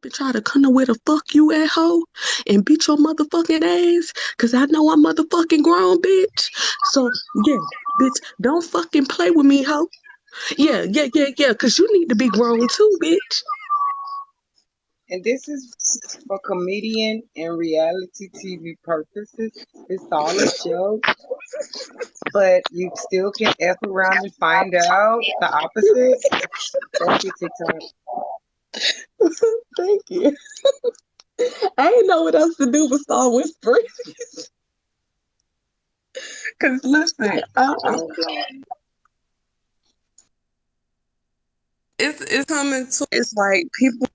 and try to come to where the fuck you at, hoe, and beat your motherfucking ass, cause I know I'm motherfucking grown, bitch. So yeah, bitch, don't fucking play with me, hoe. Yeah, cause you need to be grown too, bitch. And this is for comedian and reality TV purposes. It's all a joke, but you still can F around and find out the opposite. That's your TikTok. Thank you. I ain't know what else to do but start whispering. Cause listen, it's coming to. It's like people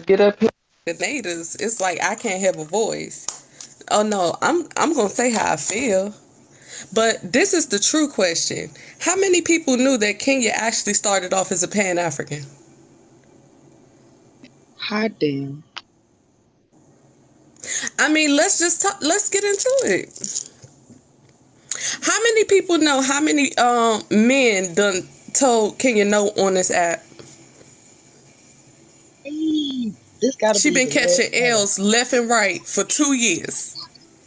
get up here. The natives, it's like I can't have a voice. Oh no, I'm gonna say how I feel. But this is the true question. How many people knew that Kenya actually started off as a Pan African? Hot damn. I mean, let's get into it. How many people know how many men done told Kenya no on this app? Hey, this gotta She be been the last catching day. L's left and right for 2 years.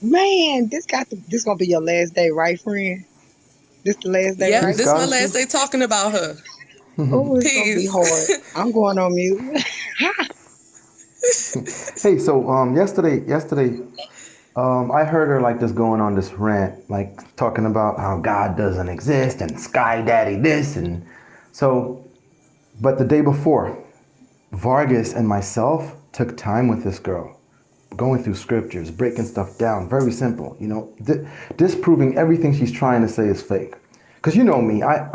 Man, this gonna be your last day, right, friend? This the last day, Yep, right? Peace, this my last goddesses. day talking about her. Oh, it's gonna be Peace. hard. I'm going on mute. Hey, so yesterday, I heard her like just going on this rant, like talking about how God doesn't exist and Sky Daddy this and so. But the day before, Vargas and myself took time with this girl, going through scriptures, breaking stuff down. Very simple, disproving everything she's trying to say is fake. Because you know me, I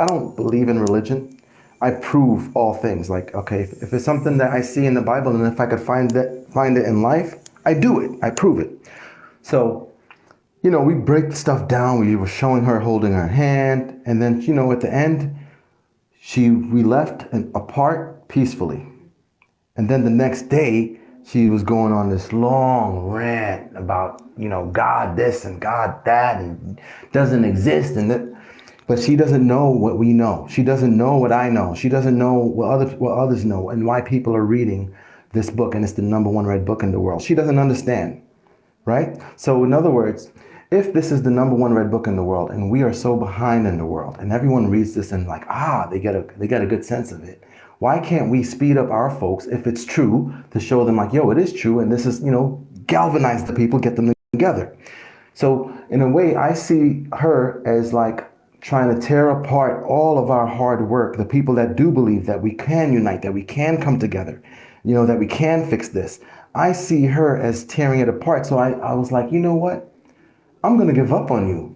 don't believe in religion. I prove all things. Like, okay, if it's something that I see in the Bible, and if I could find it in life, I do it. I prove it. So, we break stuff down. We were showing her holding her hand, and then, at the end, we left and apart peacefully. And then the next day, she was going on this long rant about, God this and God that and doesn't exist and that. But she doesn't know what we know. She doesn't know what I know. She doesn't know what others know and why people are reading this book and it's the number one read book in the world. She doesn't understand, right? So in other words, if this is the number one read book in the world and we are so behind in the world and everyone reads this and like, they get a good sense of it. Why can't we speed up our folks if it's true to show them like, yo, it is true and this is, galvanize the people, get them together. So in a way, I see her as like trying to tear apart all of our hard work, the people that do believe that we can unite, that we can come together, that we can fix this. I see her as tearing it apart. So I was like, you know what? I'm going to give up on you.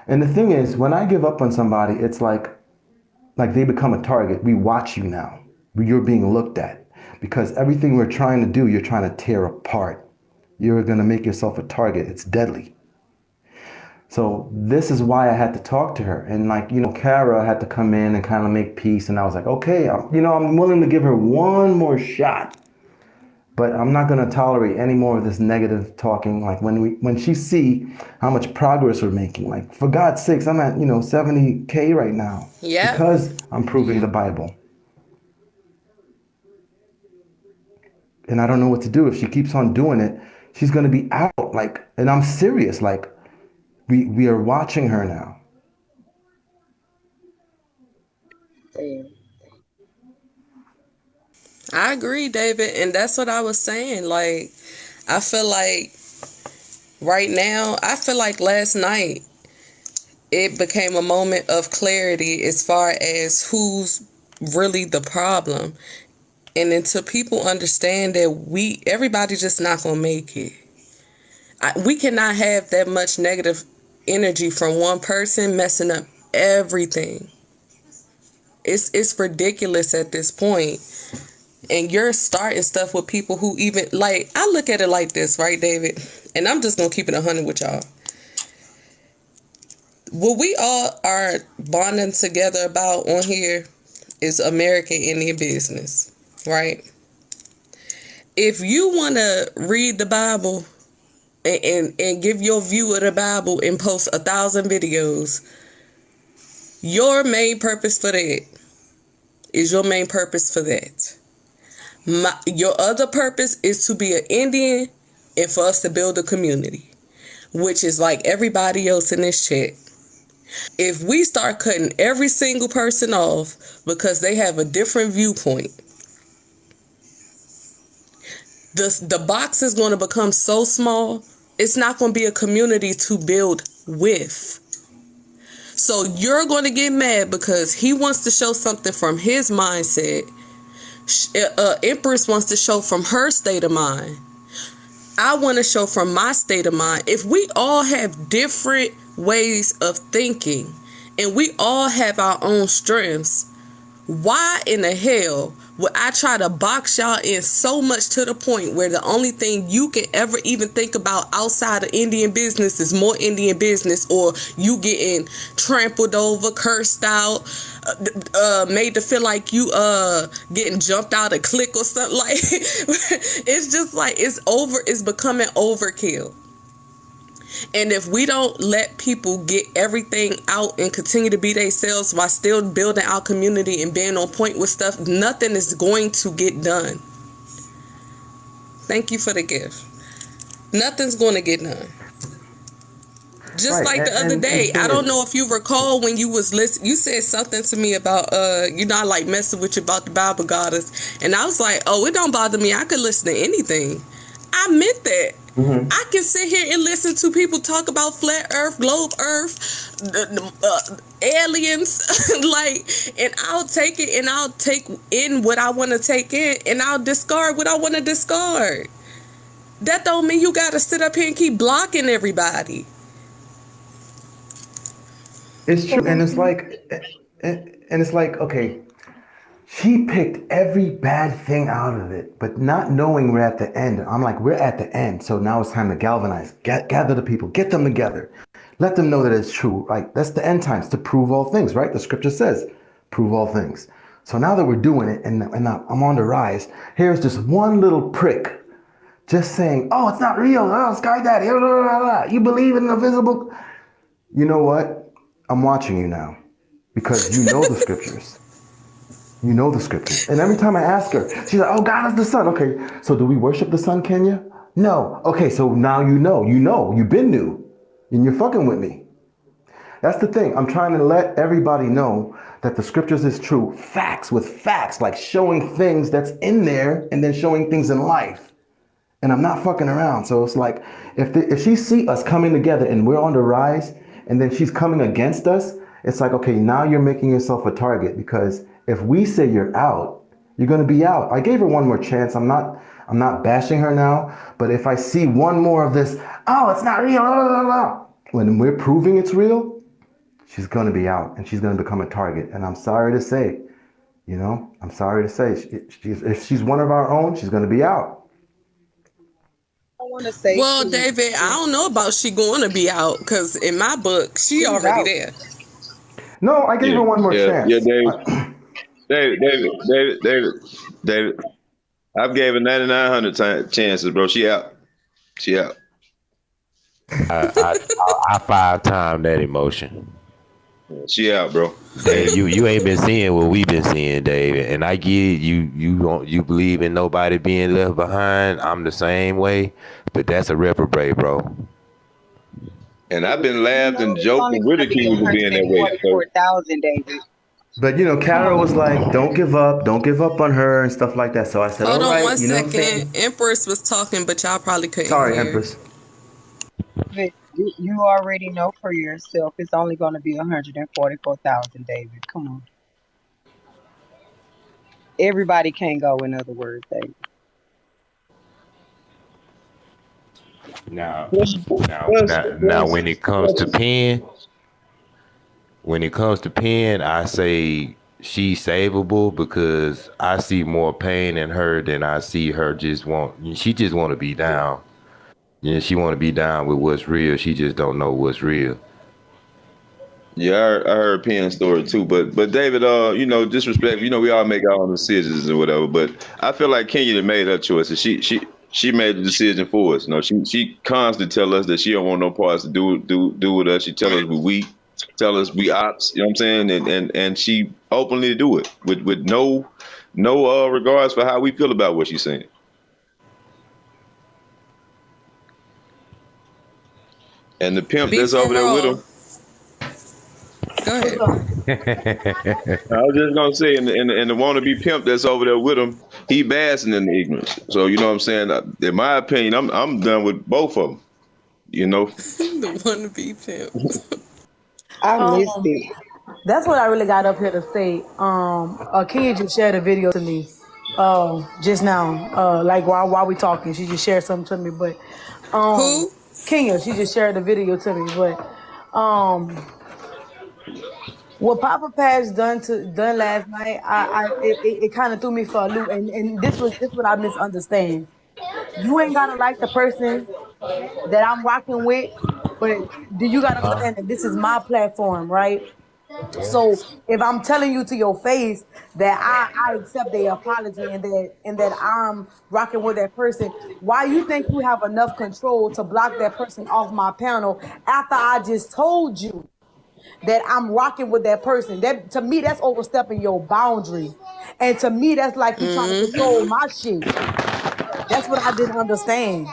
And the thing is, when I give up on somebody, it's like they become a target. We watch you now. You're being looked at because everything we're trying to do, you're trying to tear apart. You're going to make yourself a target. It's deadly. So this is why I had to talk to her. And like, Kara had to come in and kind of make peace. And I was like, okay, I'm willing to give her one more shot. But I'm not going to tolerate any more of this negative talking. Like when she see how much progress we're making, like for God's sakes, I'm at, 70K right now Yep. because I'm proving the Bible. And I don't know what to do. If she keeps on doing it, she's going to be out. Like, and I'm serious. Like we are watching her now. Damn. I agree, David, and that's what I was saying. Like, I feel like right now, I feel like last night it became a moment of clarity as far as who's really the problem. And until people understand that everybody just not gonna make it. We cannot have that much negative energy from one person messing up everything. It's ridiculous at this point. And you're starting stuff with people who even like I look at it like this, right, David? And I'm just gonna keep it 100 with y'all. What we all are bonding together about on here is American Indian business, right? If you want to read the Bible and give your view of the Bible and post 1,000 videos, Your main purpose for that is your main purpose for that. Your other purpose is to be an Indian and for us to build a community, which is like everybody else in this chat. If we start cutting every single person off because they have a different viewpoint, the box is going to become so small, it's not going to be a community to build with. So you're going to get mad because he wants to show something from his mindset. Empress wants to show from her state of mind. I want to show from my state of mind. If we all have different ways of thinking and we all have our own strengths, why in the hell would I try to box y'all in so much to the point where the only thing you can ever even think about outside of Indian business is more Indian business, or you getting trampled over, cursed out, made to feel like you getting jumped out of clique or something? Like, it's just like it's becoming overkill. And if we don't let people get everything out and continue to be themselves while still building our community and being on point with stuff, nothing is going to get done. Thank you for the gift. Nothing's going to get done. Just like the other day, I don't know if you recall when you was listening, you said something to me about, I like messing with you about the Bible goddess. And I was like, oh, it don't bother me. I could listen to anything. I meant that. Mm-hmm. I can sit here and listen to people talk about flat earth, globe earth, aliens, and I'll take it and I'll take in what I want to take in and I'll discard what I want to discard. That don't mean you got to sit up here and keep blocking everybody. It's true. And it's like, okay, she picked every bad thing out of it, but not knowing we're at the end. I'm like, we're at the end. So now it's time to galvanize, gather the people, get them together. Let them know that it's true. Like, that's the end times, to prove all things, right? The scripture says, prove all things. So now that we're doing it and I'm on the rise, here's just one little prick just saying, oh, it's not real. Oh, Sky Daddy. Blah, blah, blah. You believe in the visible. You know what? I'm watching you now because you know the scriptures. You know the scriptures. And every time I ask her, she's like, oh, God is the sun. Okay, so do we worship the sun, Kenya? No. Okay, so now you know, you've been new, and you're fucking with me. That's the thing. I'm trying to let everybody know that the scriptures is true. Facts with facts, like showing things that's in there and then showing things in life. And I'm not fucking around. So it's like, if she see us coming together and we're on the rise, and then she's coming against us, it's like, okay, now you're making yourself a target, because if we say you're out, you're going to be out. I gave her one more chance. I'm not bashing her now, but if I see one more of this, oh, it's not real, blah, blah, blah, when we're proving it's real, she's going to be out and she's going to become a target. And I'm sorry to say, if she's one of our own, she's going to be out. Well, David, I don't know about she going to be out, because in my book, she's already out. There. No, I gave her one more chance. Yeah, David. I've gave her 9,900 chances, bro. She out. I 5-time that emotion. She out, bro. Dave, you ain't been seeing what we've been seeing, David. And I get it. You believe in nobody being left behind. I'm the same way, but that's a reprobate, bro. And I've been laughed and joked and ridiculed for being that way. 4,000, David. But Carol was like, don't give up on her and stuff like that. So I said, hold all on right, one second. Empress was talking, but y'all probably couldn't hear. Sorry, Empress. You already know for yourself it's only going to be 144,000, David. Come on. Everybody can't go, in other words, David. Now, when it comes to Penn, I say she's savable, because I see more pain in her than I see her she just want to be down. She want to be down with what's real. She just don't know what's real. Yeah, I heard Penn's story too, but David, disrespect. We all make our own decisions or whatever. But I feel like Kenya made her choice. She made the decision for us. She constantly tell us that she don't want no parts to do with us. She tell us we're weak. tell us we ops. You know what I'm saying? And she openly do it with no regards for how we feel about what she's saying. And the pimp Be that's for over there with real. him. Go ahead. I was just gonna say, and the wannabe pimp that's over there with him, he basking in the ignorance. So you know what I'm saying. In my opinion, I'm done with both of them. You know. The wannabe pimp. I missed Um, it. that's what I really got up here to say. Kenya just shared a video to me, just now. Like while we talking, she just shared something to me. But, Who? Kenya, she just shared a video to me. But, what Papa Patch done last night, it kind of threw me for a loop. And this what I misunderstand. You ain't gotta like the person that I'm rocking with, but do you gotta understand that this is my platform, right? So if I'm telling you to your face that I accept their apology and that I'm rocking with that person, why you think you have enough control to block that person off my panel after I just told you that I'm rocking with that person? That, to me, that's overstepping your boundary, and to me, that's like you trying to control my shit. That's what I didn't understand.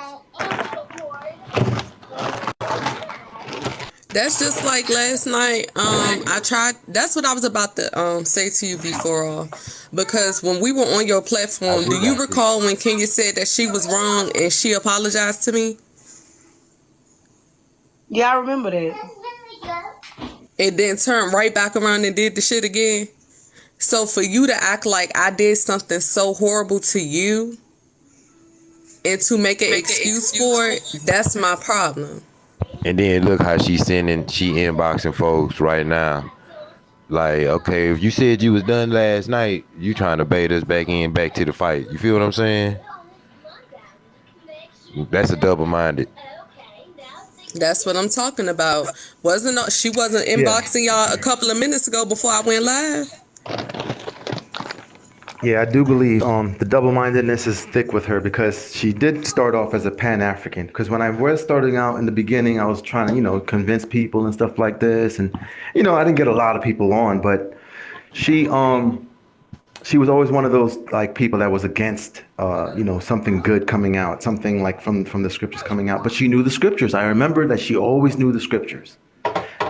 That's just like last night. I tried. That's what I was about to say to you before all, because when we were on your platform, do you recall when Kenya said that she was wrong and she apologized to me? Yeah, I remember that. And then turned right back around and did the shit again. So for you to act like I did something so horrible to you and to make an excuse for it, that's my problem. And then look how she inboxing folks right now. Like, okay, if you said you was done last night, you trying to bait us back to the fight. You feel what I'm saying? That's a double-minded. That's what I'm talking about. She wasn't Yeah. inboxing y'all a couple of minutes ago before I went live? Yeah, I do believe the double-mindedness is thick with her because she did start off as a Pan-African. Because when I was starting out in the beginning, I was trying to, convince people and stuff like this. And, I didn't get a lot of people on, but she was always one of those like people that was against, something good coming out, something like from the scriptures coming out. But she knew the scriptures. I remember that she always knew the scriptures.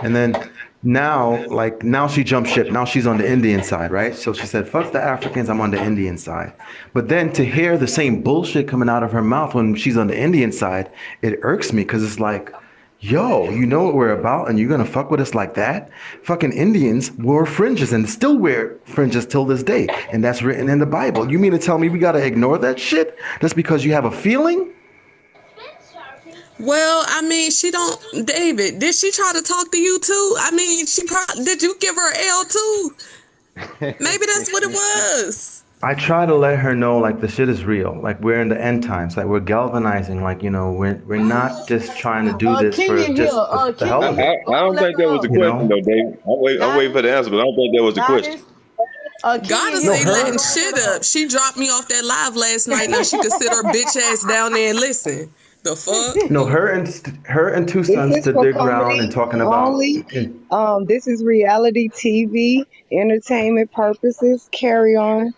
And then now she jumped ship. Now she's on the Indian side, right? So she said, fuck the Africans, I'm on the Indian side. But then to hear the same bullshit coming out of her mouth when she's on the Indian side, it irks me because it's like, yo, you know what we're about and you're going to fuck with us like that? Fucking Indians wore fringes and still wear fringes till this day. And that's written in the Bible. You mean to tell me we got to ignore that shit just because you have a feeling? Well, I mean, David, did she try to talk to you too? I mean, did you give her L too? Maybe that's what it was. I try to let her know, like, the shit is real. Like, we're in the end times. Like, we're galvanizing. Like, we're not just trying to do this for just the hell of it. I don't think that was the question, though, Dave. I'm waiting for the answer, but I don't think that was the question. Goddess ain't letting shit up. She dropped me off that live last night. Now she could sit her bitch ass down there and listen. The fuck? No, her and two sons stood their ground and talking about. Only. This is reality TV, entertainment purposes. Carry on.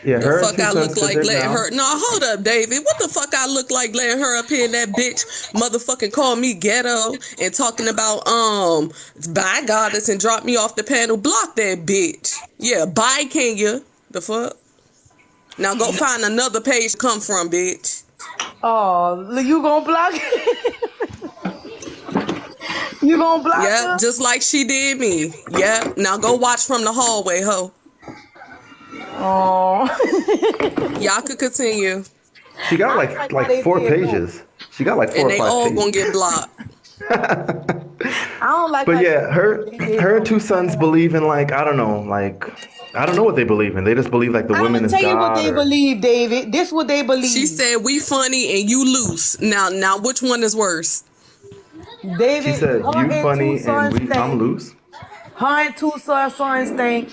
Yeah, The her fuck and two I sons look stood like their letting ground. her? No, hold up, David. What the fuck I look like letting her up here and that bitch motherfucking call me ghetto and talking about bye goddess and drop me off the panel? Block that bitch. Yeah, bye Kenya. The fuck? Now go find another page to come from, bitch. Oh, you gonna block it? You gonna block Yeah, her? just like she did me. Yeah. Now go watch from the hallway, ho. Oh. Y'all could continue. She got like 4 pages. She got like 4 And or they 5 all pages. gonna get blocked. I don't like. But how yeah, she- her and two sons believe in I don't know what they believe in. They just believe like the I'm women gonna is tell you God. what they believe, David. This what they believe. She said we funny and you loose. Now which one is worse? David, She said her you and funny two sons and I'm think- loose. Her and two sons think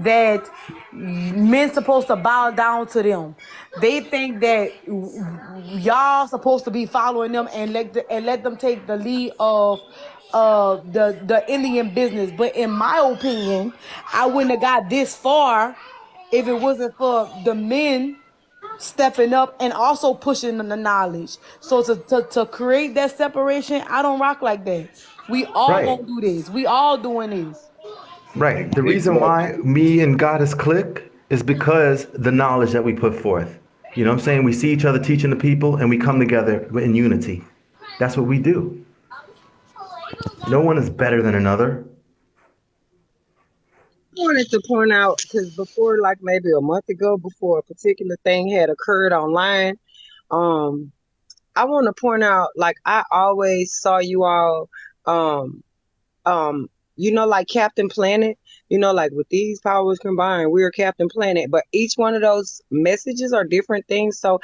that men supposed to bow down to them. They think that y'all supposed to be following them and let them take the lead of the Indian business. But in my opinion, I wouldn't have got this far if it wasn't for the men stepping up and also pushing the knowledge. So to create that separation, I don't rock like that. We all Right. gonna do this. We all doing this. Right. The reason why me and Goddess click is because the knowledge that we put forth. You know what I'm saying? We see each other teaching the people and we come together in unity. That's what we do. No one is better than another. I wanted to point out because before, like maybe a month ago, before a particular thing had occurred online, um, I want to point out, like I always saw you all, um, like Captain Planet, like with these powers combined, we're Captain Planet. But each one of those messages are different things. So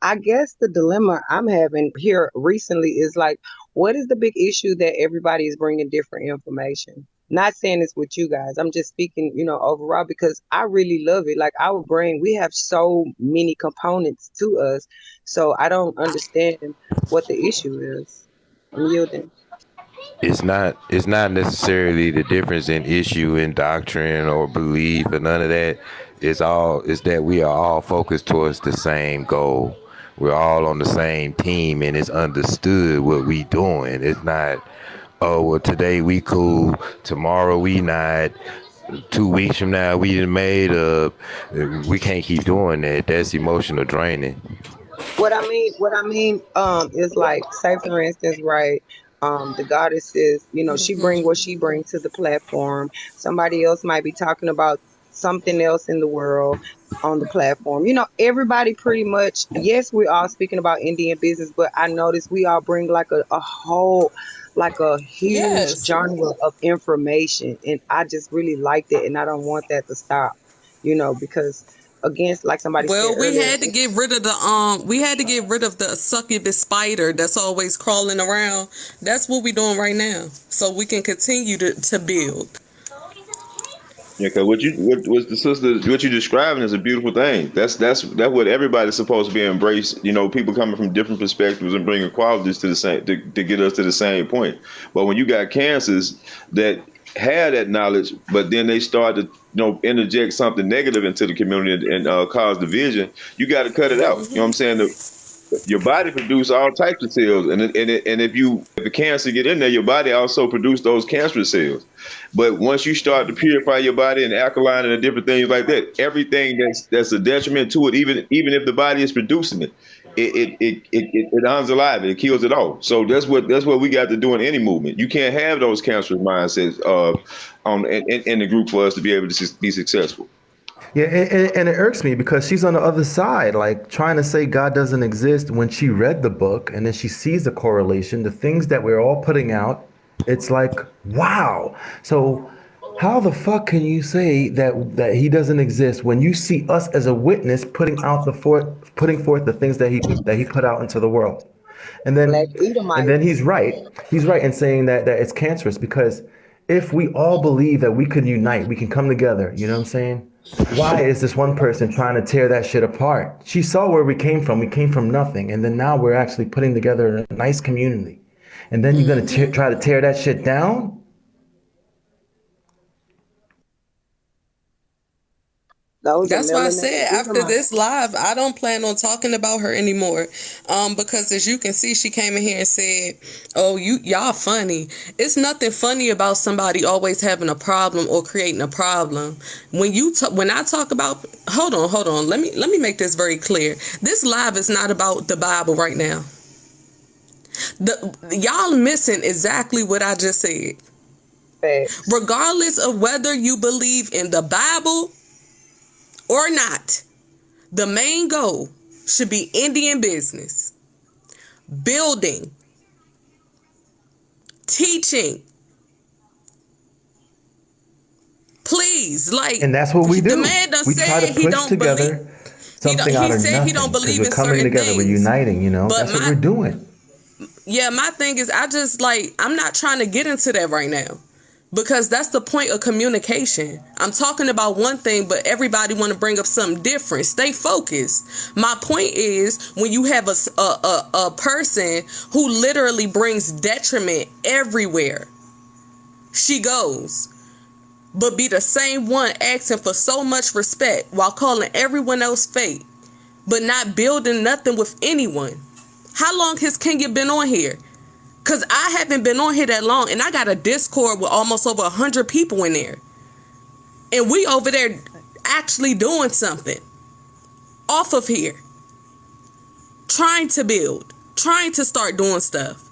I guess the dilemma I'm having here recently is like, what is the big issue that everybody is bringing different information? Not saying it's with you guys. I'm just speaking, overall, because I really love it. Like our brain, we have so many components to us. So I don't understand what the issue is. I'm yielding. It's not necessarily the difference in issue in doctrine or belief or none of that. It's that we are all focused towards the same goal. We're all on the same team, and it's understood what we doing. It's not, oh well, today we cool, tomorrow we not, 2 weeks from now we done made up. We can't keep doing that. That's emotional draining. What I mean, is like, say for instance, right? The goddesses, she bring what she brings to the platform. Somebody else might be talking about something else in the world on the platform. Everybody pretty much, yes, we're all speaking about Indian business, but I notice we all bring like a whole, like a huge Yes. genre of information. And I just really liked it. And I don't want that to stop, because against, like somebody Well, said we earlier, had to get rid of the succubus spider that's always crawling around. That's what we're doing right now, so we can continue to build. Yeah, because what the sister, what you're describing is a beautiful thing. That's what everybody's supposed to be embraced. People coming from different perspectives and bringing qualities to the same to get us to the same point. But when you got cancers that had that knowledge, but then they start to interject something negative into the community and cause division, you got to cut it out. You know what I'm saying? Your body produces all types of cells, and if the cancer get in there, your body also produces those cancerous cells. But once you start to purify your body and alkaline and different things like that, everything that's a detriment to it, even if the body is producing it, it unalive it, it kills it all. So that's what we got to do in any movement. You can't have those cancerous mindsets in the group for us to be able to be successful. Yeah, and it irks me because she's on the other side, like trying to say God doesn't exist when she read the book and then she sees the correlation, the things that we're all putting out. It's like, wow. So how the fuck can you say that he doesn't exist when you see us as a witness putting forth the things that he put out into the world? And then Black Edomite. he's right. He's right in saying that it's cancerous, because if we all believe that we could unite, we can come together, you know what I'm saying? Why is this one person trying to tear that shit apart? She saw where we came from. We came from nothing. And then now we're actually putting together a nice community. And then you're going to try to tear that shit down? That's why I said after this live, I don't plan on talking about her anymore. Because as you can see, she came in here and said, "Oh, y'all funny." It's nothing funny about somebody always having a problem or creating a problem. When I talk about, hold on, let me make this very clear. This live is not about the Bible right now. Y'all missing exactly what I just said. Regardless of whether you believe in the Bible or not, the main goal should be Indian business, building, teaching. Please, and that's what we do. The man done we said try to he push don't together believe. something out of nothing. He don't believe we're in coming certain together. things. We're uniting. That's what we're doing. Yeah, my thing is, I'm not trying to get into that right now. Because that's the point of communication. I'm talking about one thing, but everybody want to bring up something different. Stay focused. My point is, when you have a person who literally brings detriment everywhere she goes, but be the same one asking for so much respect while calling everyone else fake, but not building nothing with anyone. How long has Kenya been on here? Because I haven't been on here that long, and I got a Discord with almost over 100 people in there. And we over there actually doing something off of here. Trying to build. Trying to start doing stuff.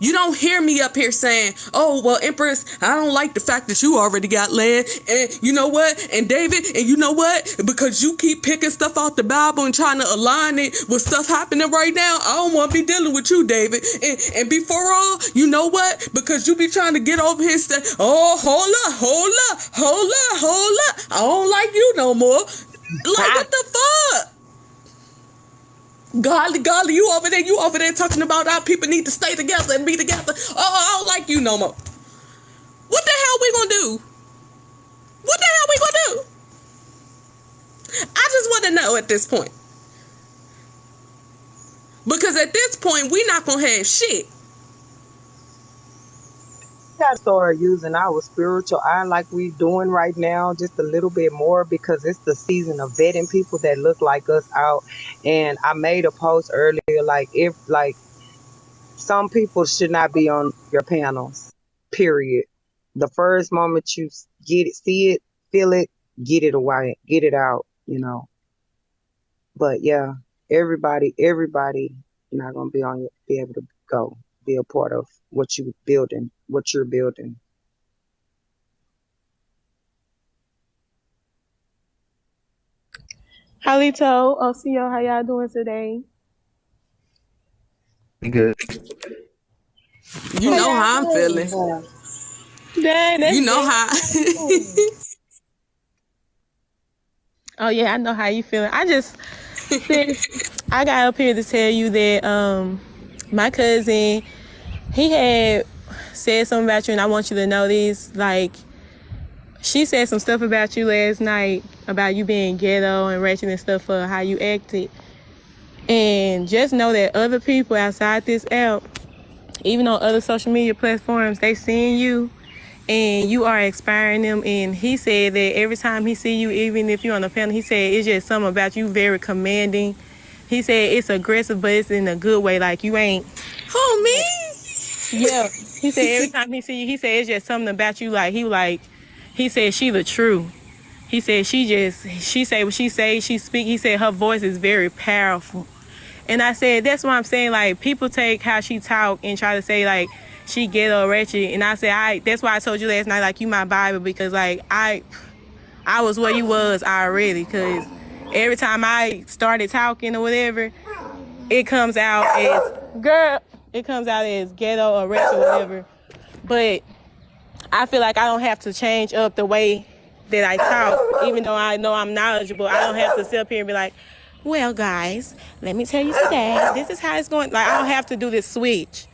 You don't hear me up here saying, oh, well, Empress, I don't like the fact that you already got land. And you know what? And David, and you know what? Because you keep picking stuff out the Bible and trying to align it with stuff happening right now, I don't want to be dealing with you, David. And before all, you know what? Because you be trying to get over here and say, oh, hold up. I don't like you no more. Like, what the fuck? Golly, you over there talking about how people need to stay together and be together. Oh, I don't like you no more. What the hell we gonna do? I just want to know at this point. Because at this point, we not gonna have shit. We gotta start using our spiritual eye like we doing right now, just a little bit more, because it's the season of vetting people that look like us out. And I made a post earlier, like, if like some people should not be on your panels, period. The first moment you get it, see it, feel it, get it away, get it out, you know. But yeah, everybody not gonna be able to go be a part of what you're building. Halito, OCO, how y'all doing today? We good. You know how I'm feeling. Dang, that's You know good. how. Oh yeah, I know how you feeling. I got up here to tell you that my cousin, he had said something about you, and I want you to know this. Like, she said some stuff about you last night, about you being ghetto and wretched and stuff for how you acted. And just know that other people outside this app, even on other social media platforms, they seeing you and you are inspiring them. And he said that every time he see you, even if you're on the panel, he said it's just something about you very commanding. He said it's aggressive, but it's in a good way. Like, you ain't... Who, me? Yeah. He said every time he see you, he said it's just something about you. He said she the truth. He said she say what she say, she speak. He said her voice is very powerful. And I said, that's what I'm saying. Like, people take how she talk and try to say, like, she ghetto wretched. And I said, that's why I told you last night, like, you my Bible, because, like, I was where you was already. Because every time I started talking or whatever, it comes out as ghetto or wretched or whatever. But I feel like I don't have to change up the way that I talk, even though I know I'm knowledgeable. I don't have to sit up here and be like, well, guys, let me tell you today, this is how it's going. Like, I don't have to do this switch.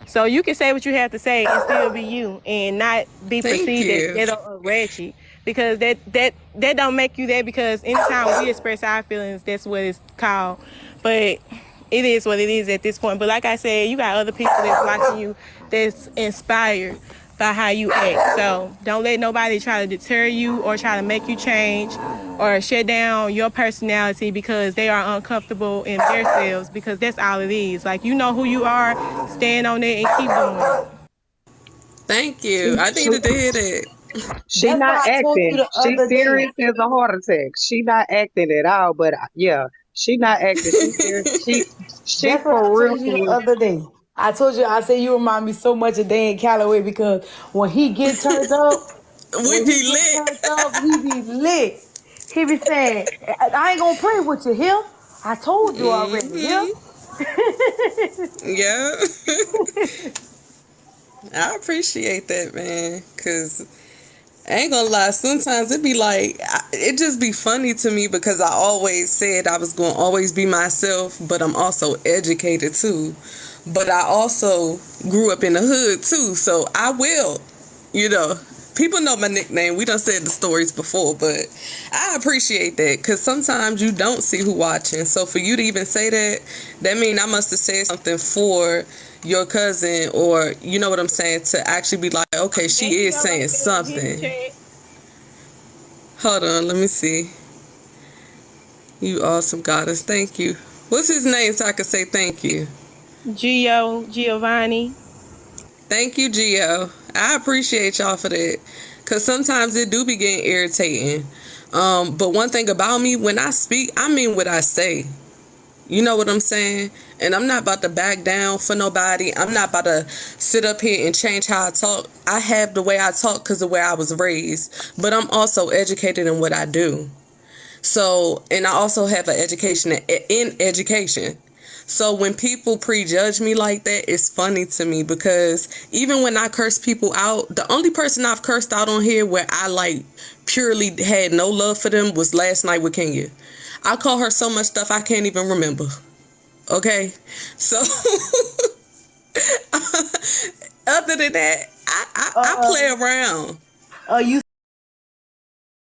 So you can say what you have to say and still be you, and not be Thank perceived you. as ghetto or ratchet. Because that don't make you that, because anytime we express our feelings, that's what it's called. But it is what it is at this point. But like I said, you got other people that's watching you that's inspired by how you act. So don't let nobody try to deter you or try to make you change or shut down your personality because they are uncomfortable in themselves, because that's all it is. Like, you know who you are, stand on it and keep doing it. Thank you. I needed to hear that. She That's not why I told you acting. the She other day. serious as a heart attack. She not acting at all. But yeah, she not acting. She serious. She That's what I for real. told you the other day. I told you, I said you remind me so much of Dan Calloway, because when he get turned up, We be lit. he be lit. He be saying, I ain't gonna play with you here. I told you already. Here. Yeah. I appreciate that, man, because I ain't gonna lie, sometimes it be like, it just be funny to me, because I always said I was gonna always be myself, but I'm also educated too. But I also grew up in the hood too, so I will You know, people know my nickname. We done said the stories before, but I appreciate that because sometimes you don't see who watching. So for you to even say that means I must have said something for your cousin, or you know what I'm saying, to actually be like, okay, she is saying something. Hold on, let me see. You awesome goddess. Thank you. What's his name so I can say thank you? Giovanni. Thank you, Gio. I appreciate y'all for that. Because sometimes it do be getting irritating. But one thing about me, when I speak, I mean what I say. You know what I'm saying? And I'm not about to back down for nobody. I'm not about to sit up here and change how I talk. I have the way I talk because of the way I was raised. But I'm also educated in what I do. So, and I also have an education in education. So when people prejudge me like that, it's funny to me because even when I curse people out, the only person I've cursed out on here where I like purely had no love for them was last night with Kenya. I call her so much stuff I can't even remember. Okay? So other than that, I play around. You